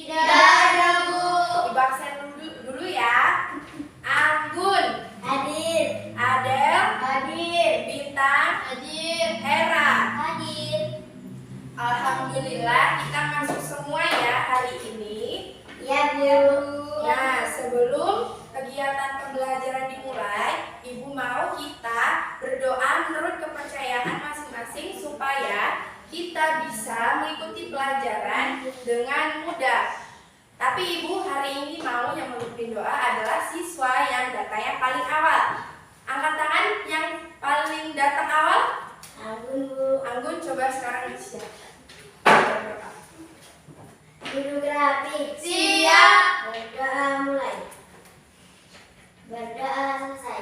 Tidak ada, Bu. Ibu absen dulu ya. Anggun. Hadir. Adel. Hadir. Bintang. Hadir. Hera. Hadir. Alhamdulillah kita masuk semua ya hari ini. Ya, Bu. Nah, sebelum kegiatan pembelajaran dimulai, Ibu mau kita berdoa menurut kepercayaan masing-masing supaya kita bisa mengikuti pelajaran dengan mudah. Tapi Ibu hari ini mau yang memimpin doa adalah siswa yang datanya paling awal. Angkat tangan yang paling datang awal. Anggun, Bu. Anggun, coba sekarang siap. Guru grafik. Siap. Berdoa mulai. Berdoa selesai.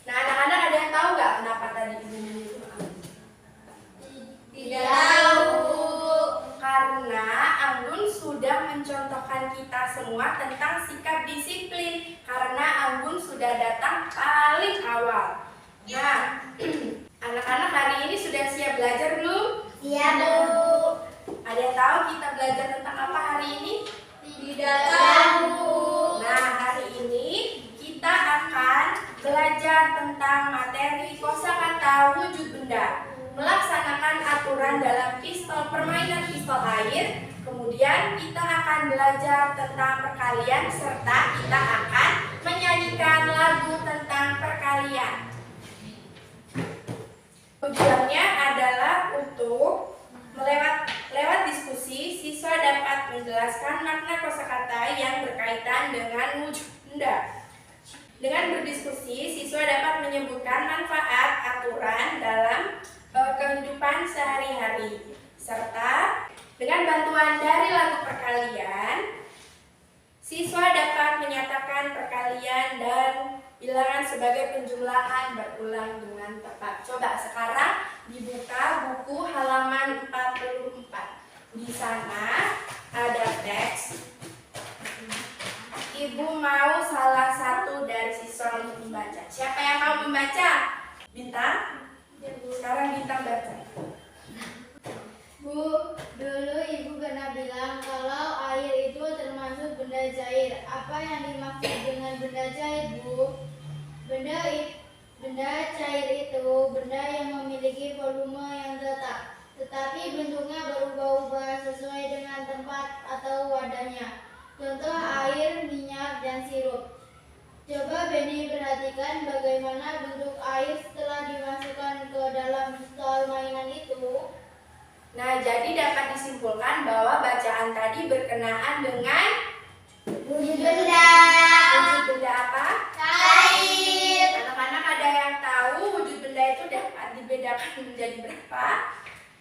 Nah, anak-anak ada yang tahu nggak kenapa tadi Ibu menyuruh Anggun? Tidak tahu. Karena Anggun sudah mencontohkan kita semua tentang sikap disiplin. Karena Anggun sudah datang paling awal. Nah, anak-anak hari ini sudah siap belajar belum? Siap, Bu. Ada yang tahu kita belajar tentang apa hari ini? Tidak tahu. Nah, hari ini kita akan belajar tentang materi kosakata wujud benda, melaksanakan aturan dalam permainan pistol air. Kemudian kita akan belajar tentang perkalian serta kita akan menyanyikan lagu tentang perkalian. Tujuannya adalah untuk lewat diskusi, siswa dapat menjelaskan makna kosakata yang berkaitan dengan wujud benda. Dengan berdiskusi, siswa dapat menyebutkan manfaat aturan dalam kehidupan sehari-hari. Serta dengan bantuan dari lagu perkalian, siswa dapat menyatakan perkalian dan bilangan sebagai penjumlahan berulang dengan tepat. Coba sekarang dibuka buku halaman 44. Di sana ada teks. Ibu mau salah satu dari siswa untuk membaca. Siapa yang mau membaca? Bintang? Sekarang Bintang baca. Bu, dulu Ibu pernah bilang kalau air itu termasuk benda cair. Apa yang dimaksud dengan benda cair, Bu? Benda cair itu benda yang memiliki volume yang tetap, tetapi bentuknya berubah-ubah sesuai dengan tempat atau wadahnya. Contoh air, minyak, dan sirup. Coba Benny perhatikan bagaimana bentuk air setelah dimasukkan ke dalam pistol mainan itu. Nah, jadi dapat disimpulkan bahwa bacaan tadi berkenaan dengan Wujud benda. wujud benda apa? Cair. Anak-anak ada yang tahu wujud benda itu dapat dibedakan menjadi berapa?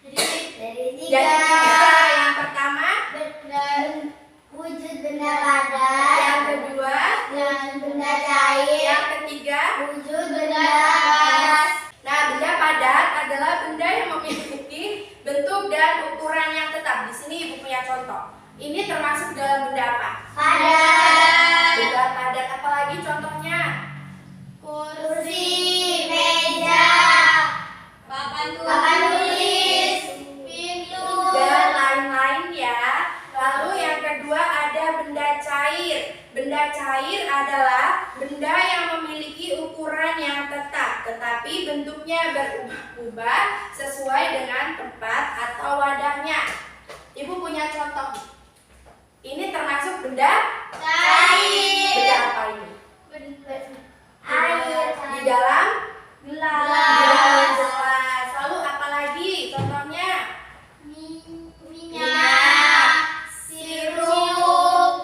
Dari Jadi tiga. yang pertama, Wujud benda padat. yang kedua, Dan benda cair. yang ketiga. Wujud benda gas. Nah, benda padat adalah benda yang memiliki bentuk dan ukuran yang tetap. Di sini Ibu punya contoh. Ini termasuk dalam benda apa? Padat. Benda padat. Apalagi contohnya? Kursi, meja, papan tulis, pintu. Dan lain-lain ya. Lalu yang kedua ada benda cair. Benda cair adalah benda yang memiliki ukuran yang tetap, tetapi bentuknya berubah-ubah sesuai dengan tempat atau wadahnya. Ibu punya contoh. Ini termasuk benda Cair. benda apa ini? Air. Di dalam Gelas. gelas. Lalu apalagi contohnya? Minyak. Sirup.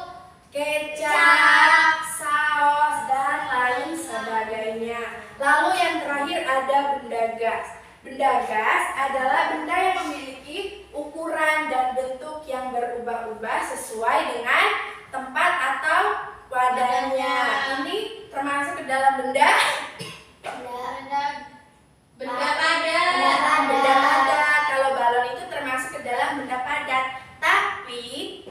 Kecap, saus, dan lain sebagainya. Lalu yang terakhir ada benda gas. Benda gas adalah benda yang memiliki ukuran dan bentuk yang berubah-ubah sesuai dengan tempat atau wadahnya. Ini termasuk ke dalam benda Padat. benda padat. Kalau balon itu termasuk ke dalam benda padat. Tapi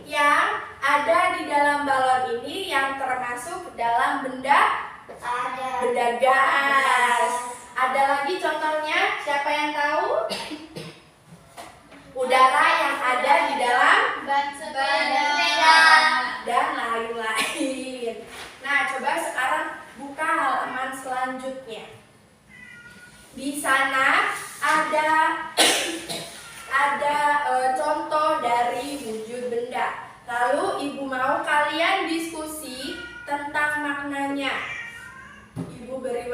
yang ada di dalam balon ini yang termasuk ke dalam benda gas. Ada lagi contohnya? Siapa yang tahu? Udara yang ada di dalam sana ada contoh dari wujud benda. Lalu ibu mau kalian diskusi tentang maknanya. Ibu beri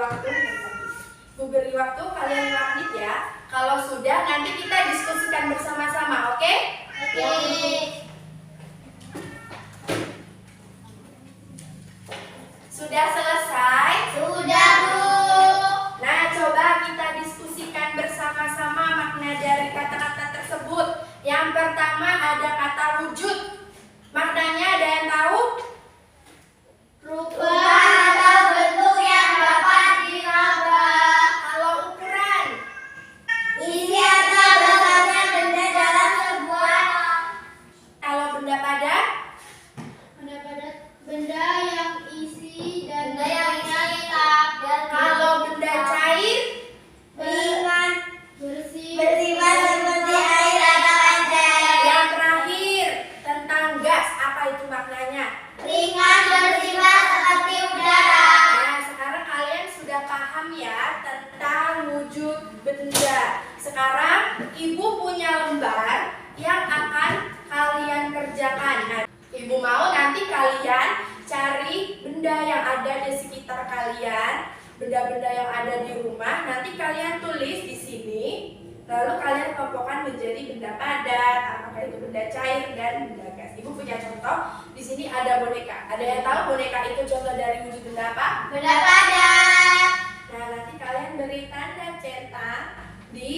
waktu kalian 5 menit ya. Kalau sudah nanti kita diskusikan bersama-sama, oke? Oke. Sudah selesai? Sudah, Bu. Nah, coba kita diskusikan bersama-sama makna dari kata-kata tersebut. Yang pertama ada kata wujud. Maknanya ada yang tahu? Rupa atau bentuk yang dapat diraba. Kalau ukuran? Isi atau besarnya benda dalam sebuah. Kalau benda padat? Benda padat, benda yang isi dan Benda yang tetap dan Kalau benda cair? ringan, bersih, bersifat seperti air atau encer. Yang terakhir tentang gas, apa itu maknanya? Ringan, bersifat seperti udara. Nah, sekarang kalian sudah paham ya tentang wujud benda. Sekarang ibu punya lembar yang akan kalian kerjakan. Nah, ibu mau nanti kalian cari benda yang ada di sekitar kalian, benda-benda yang ada di rumah. Nanti kalian tulis di sini, lalu kalian kelompokkan menjadi benda padat, apakah itu benda cair dan benda gas. Ibu punya contoh. Di sini ada boneka. Ada yang tahu boneka itu contoh dari wujud benda apa? Benda padat. Nah, nanti kalian beri tanda cetak di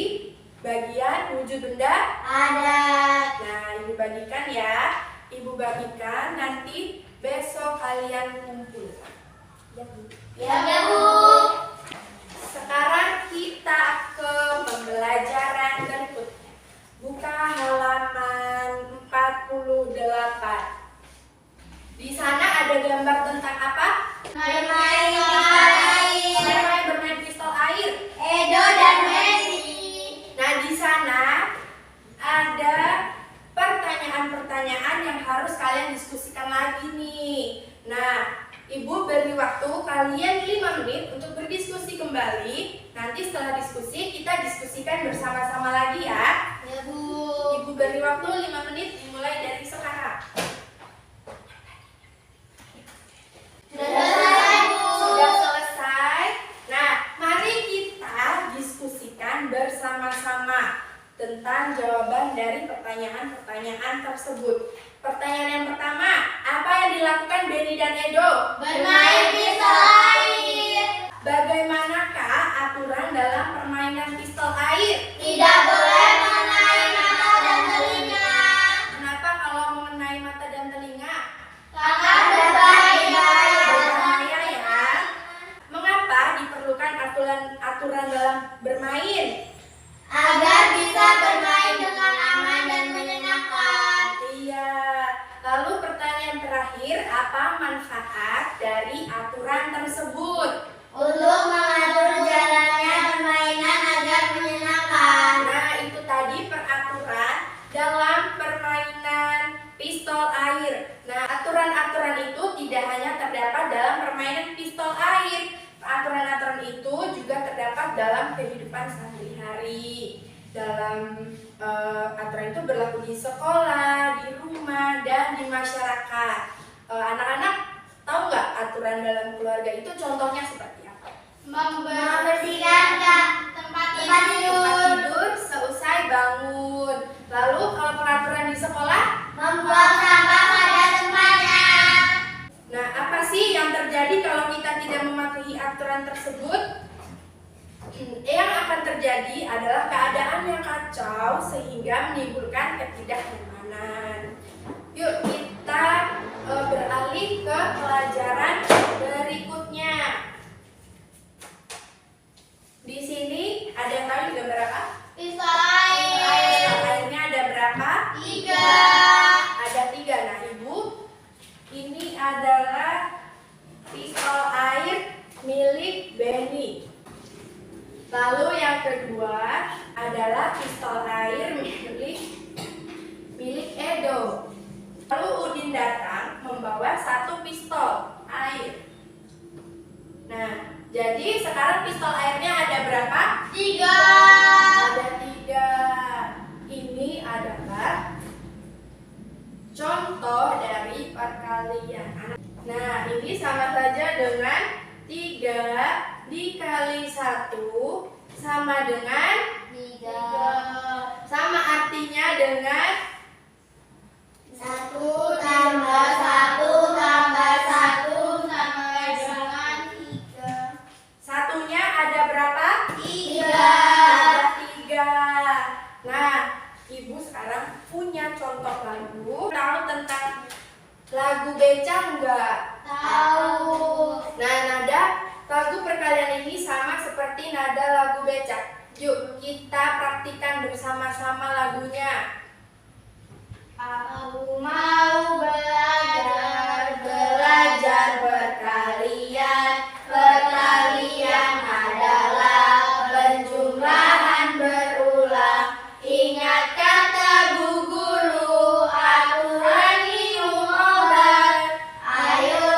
bagian wujud benda. Padat. Nah, ibu bagikan ya. Ibu bagikan, nanti besok kalian kumpul. Ya, Bu. Ya, Bu. Sekarang kita ke pembelajaran berikutnya. Buka halaman 48. Di sana ada gambar tentang apa? Bermain air. Siapa yang bermain pistol air? Edo dan Messi. Nah, di sana ada pertanyaan-pertanyaan yang harus kalian diskusikan lagi nih. Nah, ibu beri waktu kalian 5 menit untuk berdiskusi kembali. Nanti setelah diskusi, kita diskusikan bersama-sama lagi ya. ya Bu. Ibu beri waktu 5 menit dimulai dari sekarang. Sudah selesai, Bu. Sudah selesai. Nah, mari kita diskusikan bersama-sama tentang jawaban dari pertanyaan-pertanyaan tersebut. Pertanyaan yang pertama, apa yang dilakukan Benny dan Edo? Bermain pistol air. Bagaimanakah aturan dalam permainan pistol air? Tidak boleh mengenai mata dan telinga. Kenapa kalau mengenai mata dan telinga? Karena berbahaya. Berbahaya ya. Mengapa diperlukan aturan dalam bermain? Agar bisa bermain dengan aman dan menyenangkan. Iya. Lalu pertanyaan terakhir, apa manfaat dari aturan tersebut? Untuk mengatur jalannya permainan agar menyenangkan. Nah, itu tadi peraturan dalam permainan pistol air. Nah, aturan-aturan itu tidak hanya terdapat dalam permainan pistol air. Aturan-aturan itu juga terdapat dalam kehidupan sehari-hari. Dalam aturan itu berlaku di sekolah, di rumah, dan di masyarakat. Anak-anak tahu nggak aturan dalam keluarga itu contohnya seperti apa? Membersihkan tempat Tempat tidur. tidur seusai bangun. Lalu kalau peraturan di sekolah, Membuang sampah pada tempatnya. nah apa sih yang terjadi kalau kita tidak mematuhi aturan tersebut? Yang akan terjadi adalah keadaan yang kacau sehingga menimbulkan ketidaknyamanan. Yuk kita beralih ke pelajaran berikutnya. Di sini ada yang tahu juga berapa? Pistol air. Airnya ada berapa? 3. Ada 3. Nah, Ibu, ini adalah pistol air milik Benny. Lalu yang kedua adalah pistol air milik Edo. Lalu Udin datang membawa 1 pistol air. Nah, jadi sekarang pistol airnya ada berapa? 3. dengan 3. sama artinya dengan 1 tambah 1 tambah 1 sama dengan 3. satunya ada berapa? 3. Ada 3. Nah, Ibu sekarang punya contoh lagu. Tahu tentang lagu beca enggak? Tahu. Nah, nada lagu perkalian ini sama seperti nada lagu becak. Yuk, kita praktikkan bersama-sama lagunya. Aku mau belajar berkalian. Perkalian adalah penjumlahan berulang. Ingat kata Bu Guru, aturan minum obat. Ayo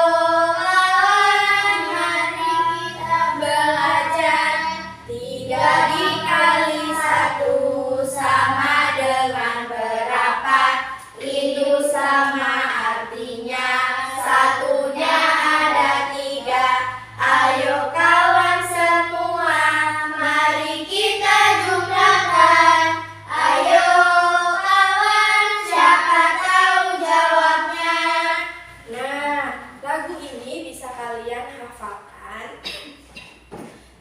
kawan, mari kita belajar. 3 dikali 1 sama dengan berapa? Itu sama artinya, satunya ada 3. Ayo kawan semua, mari kita jumlahkan. Ayo kawan, siapa tahu jawabnya. Nah, lagu ini bisa kalian hafalkan.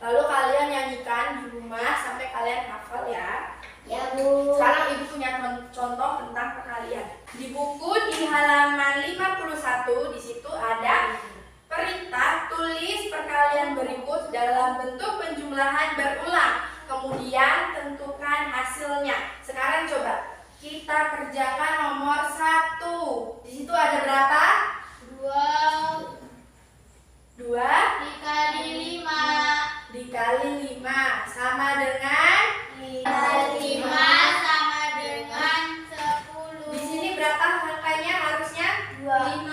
Lalu kalian nyanyikan di rumah sampai kalian hafal ya. Ya, Bu. Sekarang Ibu punya contoh tentang perkalian. Di buku di halaman 51 di situ ada perintah tulis perkalian berikut dalam bentuk penjumlahan berulang. Kemudian tentukan hasilnya. Sekarang coba kita kerjakan nomor 1. Di situ ada berapa? 2 2 dikali 5. dikali 5 sama dengan Dikali 5 sama dengan 10. di sini berapa angkanya harusnya? 5. 5.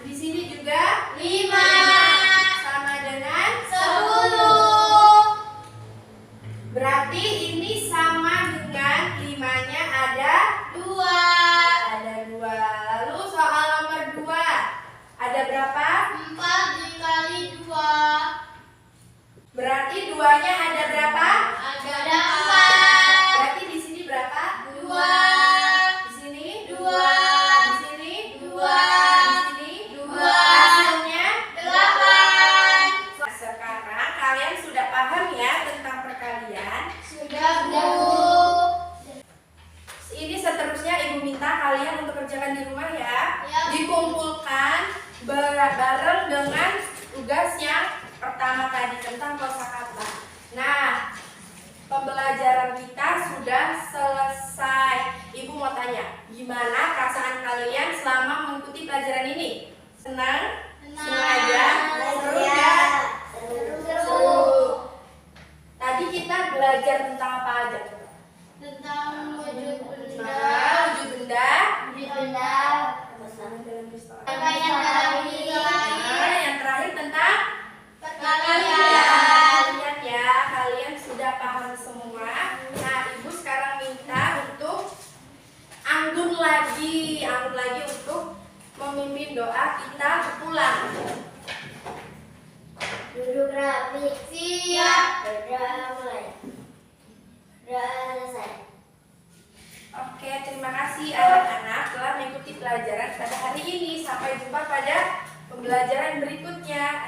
Di sini juga 5 sama dengan 10. berarti ini sama dengan 5-nya ada 2. ada 2. Lalu soal nomor 2 ada berapa? 4 dikali 2. Berarti 2-nya ada berapa? Ada 4. Berarti di sini berapa? 2. Di sini 2. Di sini 2. Di sini 2. Hasilnya 8. sekarang kalian sudah paham ya tentang perkalian. Sudah, Bu. Ini seterusnya Ibu minta kalian untuk kerjakan di rumah ya. Ya, Bu. Dikumpulkan bareng dengan tugas yang pertama tadi tentang kosakata. Nah, pembelajaran kita sudah selesai. Ibu mau tanya, gimana perasaan kalian selama mengikuti pelajaran ini? Senang? Senang aja? Seru ya? Seru. Tadi kita belajar tentang apa aja? Tentang wujud benda. Nah, wujud benda. Wujud benda. Nah, yang terakhir tentang Perkalian. lihat ya, kalian sudah paham semua. Nah, Ibu sekarang minta untuk anggun lagi untuk memimpin doa kita pulang. Duduk rapi. Siap. Berdoa mulai. Doa selesai. Oke, terima kasih anak-anak telah mengikuti pelajaran pada hari ini. Sampai jumpa pada pembelajaran berikutnya.